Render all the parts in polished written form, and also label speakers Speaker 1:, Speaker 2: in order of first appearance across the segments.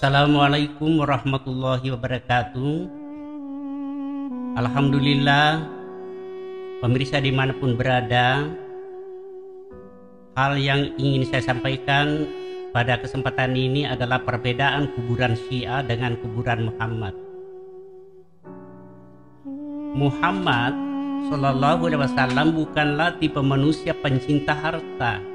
Speaker 1: Assalamualaikum warahmatullahi wabarakatuh. Alhamdulillah, pemirsa dimanapun berada, hal yang ingin saya sampaikan pada kesempatan ini adalah perbedaan kuburan Syiah dengan kuburan Muhammad. Muhammad Sallallahu Alaihi Wasallam bukanlah tipe manusia pencinta harta.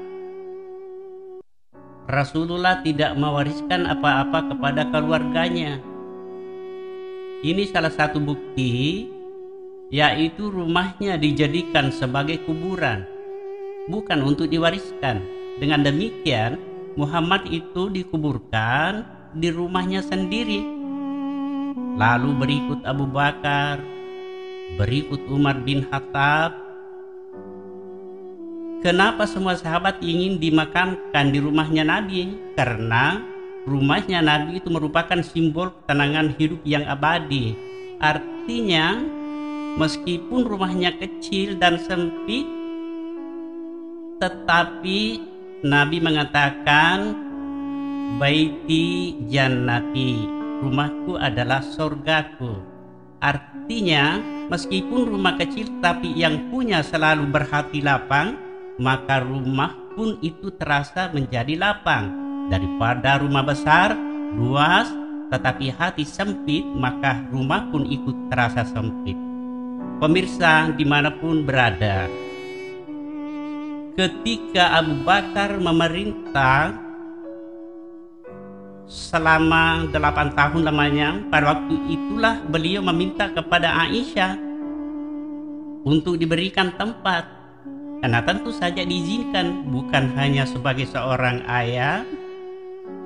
Speaker 1: Rasulullah tidak mewariskan apa-apa kepada keluarganya. Ini salah satu bukti, yaitu rumahnya dijadikan sebagai kuburan, bukan untuk diwariskan. Dengan demikian, Muhammad itu dikuburkan di rumahnya sendiri. Lalu berikut Abu Bakar, berikut Umar bin Khattab. Kenapa semua sahabat ingin dimakamkan di rumahnya Nabi? Karena rumahnya Nabi itu merupakan simbol ketenangan hidup yang abadi. Artinya, meskipun rumahnya kecil dan sempit, tetapi Nabi mengatakan, "Baiti jannati," rumahku adalah surgaku. Artinya, meskipun rumah kecil tapi yang punya selalu berhati lapang, maka rumah pun itu terasa menjadi lapang. Daripada rumah besar, luas, tetapi hati sempit, maka rumah pun ikut terasa sempit. Pemirsa dimanapun berada, ketika Abu Bakar memerintah selama 8 tahun lamanya, pada waktu itulah beliau meminta kepada Aisyah untuk diberikan tempat. Karena tentu saja diizinkan, bukan hanya sebagai seorang ayah,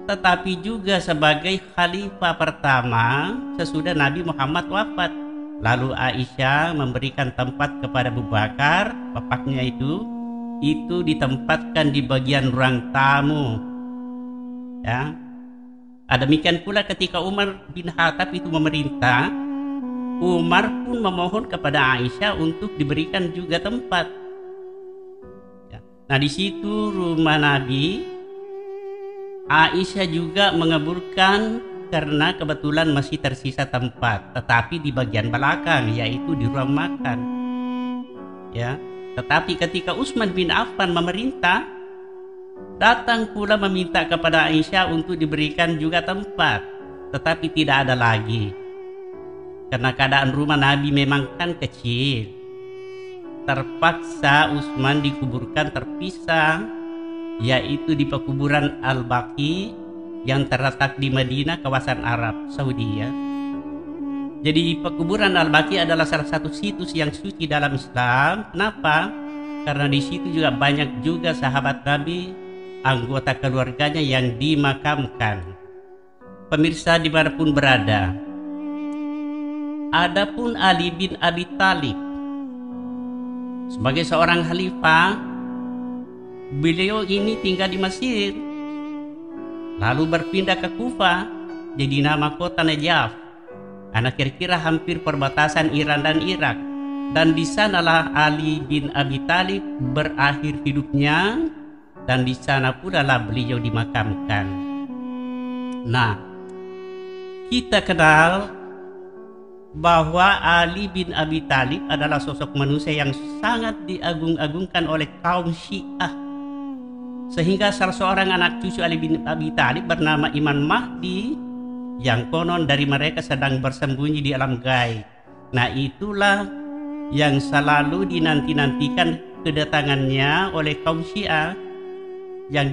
Speaker 1: tetapi juga sebagai khalifah pertama sesudah Nabi Muhammad wafat. Lalu Aisyah memberikan tempat kepada Abu Bakar, bapaknya itu ditempatkan di bagian ruang tamu. Ya. Demikian pula ketika Umar bin Khattab itu memerintah, Umar pun memohon kepada Aisyah untuk diberikan juga tempat. Nah, di situ rumah Nabi, Aisyah juga mengaburkan karena kebetulan masih tersisa tempat, tetapi di bagian belakang, yaitu di ruang makan. Ya, tetapi ketika Utsman bin Affan memerintah, datang pula meminta kepada Aisyah untuk diberikan juga tempat, tetapi tidak ada lagi. Karena keadaan rumah Nabi memang kan kecil. Terpaksa Utsman dikuburkan terpisah, yaitu di pekuburan Al-Baqi yang terletak di Madinah, kawasan Arab Saudi. Ya. Jadi pekuburan Al-Baqi adalah salah satu situs yang suci dalam Islam. Kenapa? Karena di situ juga banyak juga sahabat Nabi, anggota keluarganya yang dimakamkan. Pemirsa dimanapun berada, adapun Ali bin Abi Thalib sebagai seorang khalifah, beliau ini tinggal di Mesir, lalu berpindah ke Kufah, jadi nama kota Najaf. Karena kira-kira hampir perbatasan Iran dan Irak, dan di sanalah Ali bin Abi Thalib berakhir hidupnya, dan di sana pula lah beliau dimakamkan. Nah, kita kenal bahwa Ali bin Abi Thalib adalah sosok manusia yang sangat diagung-agungkan oleh kaum Syiah. Sehingga salah seorang anak cucu Ali bin Abi Thalib bernama Imam Mahdi, yang konon dari mereka sedang bersembunyi di alam gaib. Nah, itulah yang selalu dinanti-nantikan kedatangannya oleh kaum Syiah, yang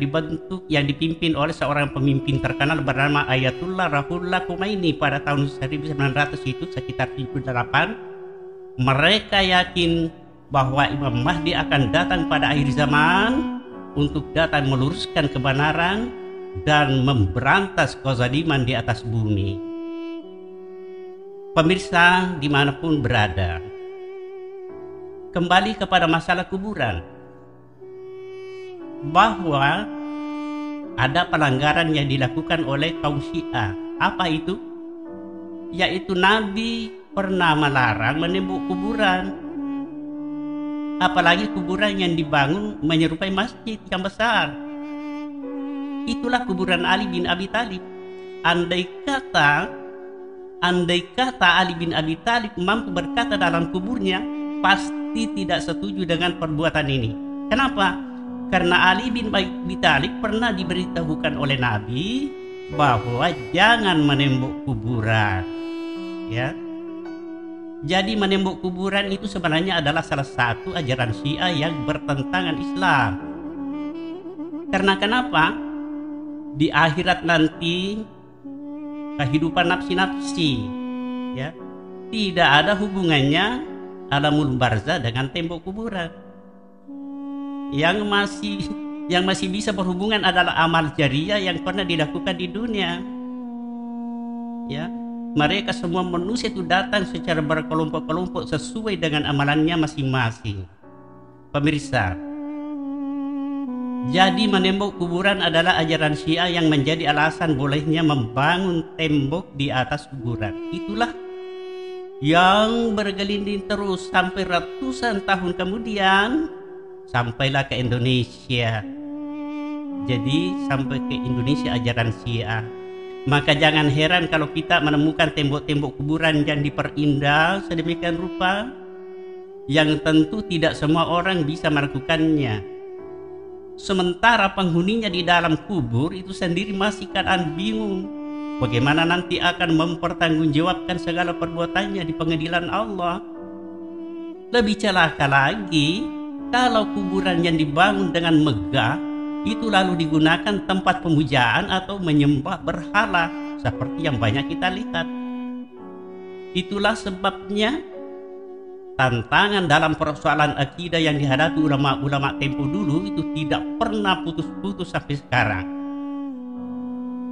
Speaker 1: dipimpin oleh seorang pemimpin terkenal bernama Ayatullah Ruhollah Khomeini pada tahun 1900 itu, sekitar 78. Mereka yakin bahwa Imam Mahdi akan datang pada akhir zaman untuk datang meluruskan kebenaran dan memberantas kezaliman di atas bumi. Pemirsa dimanapun berada, kembali kepada masalah kuburan, bahwa ada pelanggaran yang dilakukan oleh kaum Syiah. Apa itu? Yaitu Nabi pernah melarang menembok kuburan, apalagi kuburan yang dibangun menyerupai masjid yang besar. Itulah kuburan Ali bin Abi Thalib. andai kata Ali bin Abi Thalib mampu berkata dalam kuburnya, pasti tidak setuju dengan perbuatan ini. Kenapa? Karena Ali bin Abi Thalib pernah diberitahukan oleh Nabi bahwa jangan menembok kuburan. Ya. Jadi menembok kuburan itu sebenarnya adalah salah satu ajaran Syiah yang bertentangan Islam. Karena kenapa? Di akhirat nanti kehidupan nafsi-nafsi, ya, tidak ada hubungannya alamul barzah dengan tembok kuburan. Yang masih bisa berhubungan adalah amal jariah yang pernah dilakukan di dunia. Ya, mereka semua manusia itu datang secara berkelompok-kelompok sesuai dengan amalannya masing-masing. Pemirsa, jadi menembok kuburan adalah ajaran Syiah yang menjadi alasan bolehnya membangun tembok di atas kuburan. Itulah yang bergelinding terus sampai ratusan tahun kemudian, sampailah ke Indonesia. Jadi sampai ke Indonesia ajaran Syiah. Maka jangan heran kalau kita menemukan tembok-tembok kuburan yang diperindah sedemikian rupa, yang tentu tidak semua orang bisa melakukannya. Sementara penghuninya di dalam kubur itu sendiri masih keadaan bingung bagaimana nanti akan mempertanggungjawabkan segala perbuatannya di pengadilan Allah. Lebih celaka lagi kalau kuburan yang dibangun dengan megah itu lalu digunakan tempat pemujaan atau menyembah berhala seperti yang banyak kita lihat. Itulah sebabnya tantangan dalam persoalan akidah yang dihadapi ulama-ulama tempo dulu itu tidak pernah putus-putus sampai sekarang.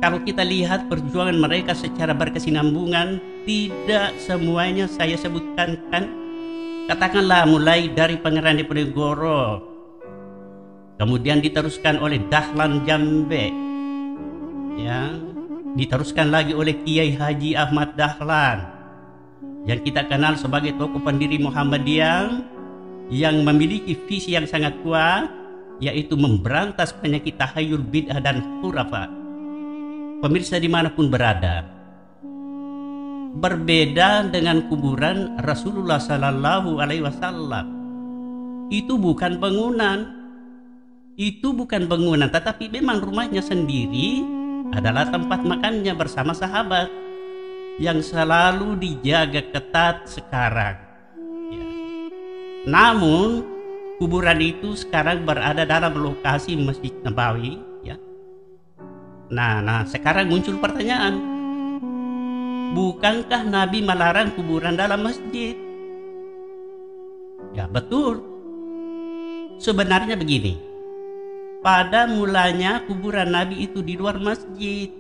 Speaker 1: Kalau kita lihat perjuangan mereka secara berkesinambungan, tidak semuanya saya sebutkan kan. Katakanlah mulai dari Pangeran Diponegoro, kemudian diteruskan oleh Dahlan Jambe, ya, diteruskan lagi oleh Kiai Haji Ahmad Dahlan, yang kita kenal sebagai tokoh pendiri Muhammadiyah yang memiliki visi yang sangat kuat, yaitu memberantas penyakit tahayul, bid'ah dan khurafat. Pemirsa dimanapun berada, berbeda dengan kuburan Rasulullah Sallallahu Alaihi Wasallam, itu bukan bangunan, tetapi memang rumahnya sendiri adalah tempat makannya bersama sahabat yang selalu dijaga ketat sekarang. Ya. Namun kuburan itu sekarang berada dalam lokasi Masjid Nabawi. Ya. Nah, sekarang muncul pertanyaan, bukankah Nabi melarang kuburan dalam masjid? Ya betul. Sebenarnya begini, pada mulanya kuburan Nabi itu di luar masjid.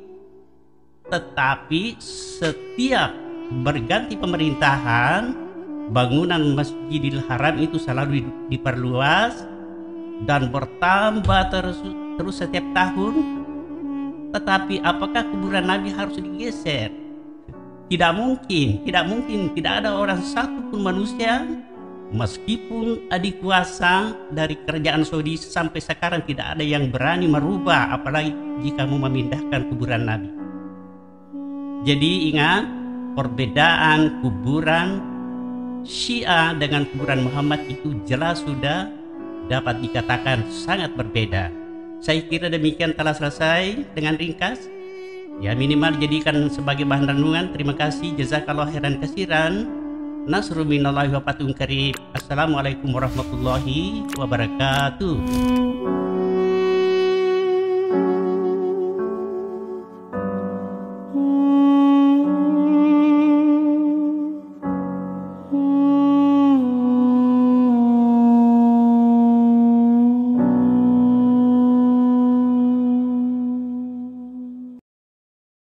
Speaker 1: Tetapi setiap berganti pemerintahan, bangunan Masjidil Haram itu selalu diperluas dan bertambah terus setiap tahun. Tetapi apakah kuburan Nabi harus digeser? Tidak mungkin. Tidak ada orang satu pun manusia, meskipun adik kuasa dari kerajaan Saudi sampai sekarang tidak ada yang berani merubah, apalagi jika mau memindahkan kuburan Nabi. Jadi ingat, perbedaan kuburan Syiah dengan kuburan Muhammad itu jelas sudah dapat dikatakan sangat berbeda. Saya kira demikian telah selesai dengan ringkas. Ya minimal jadikan sebagai bahan renungan. Terima kasih, jazakallah khairan kasiran. Nasrul minallahi wa fathun qarib. Assalamualaikum warahmatullahi wabarakatuh.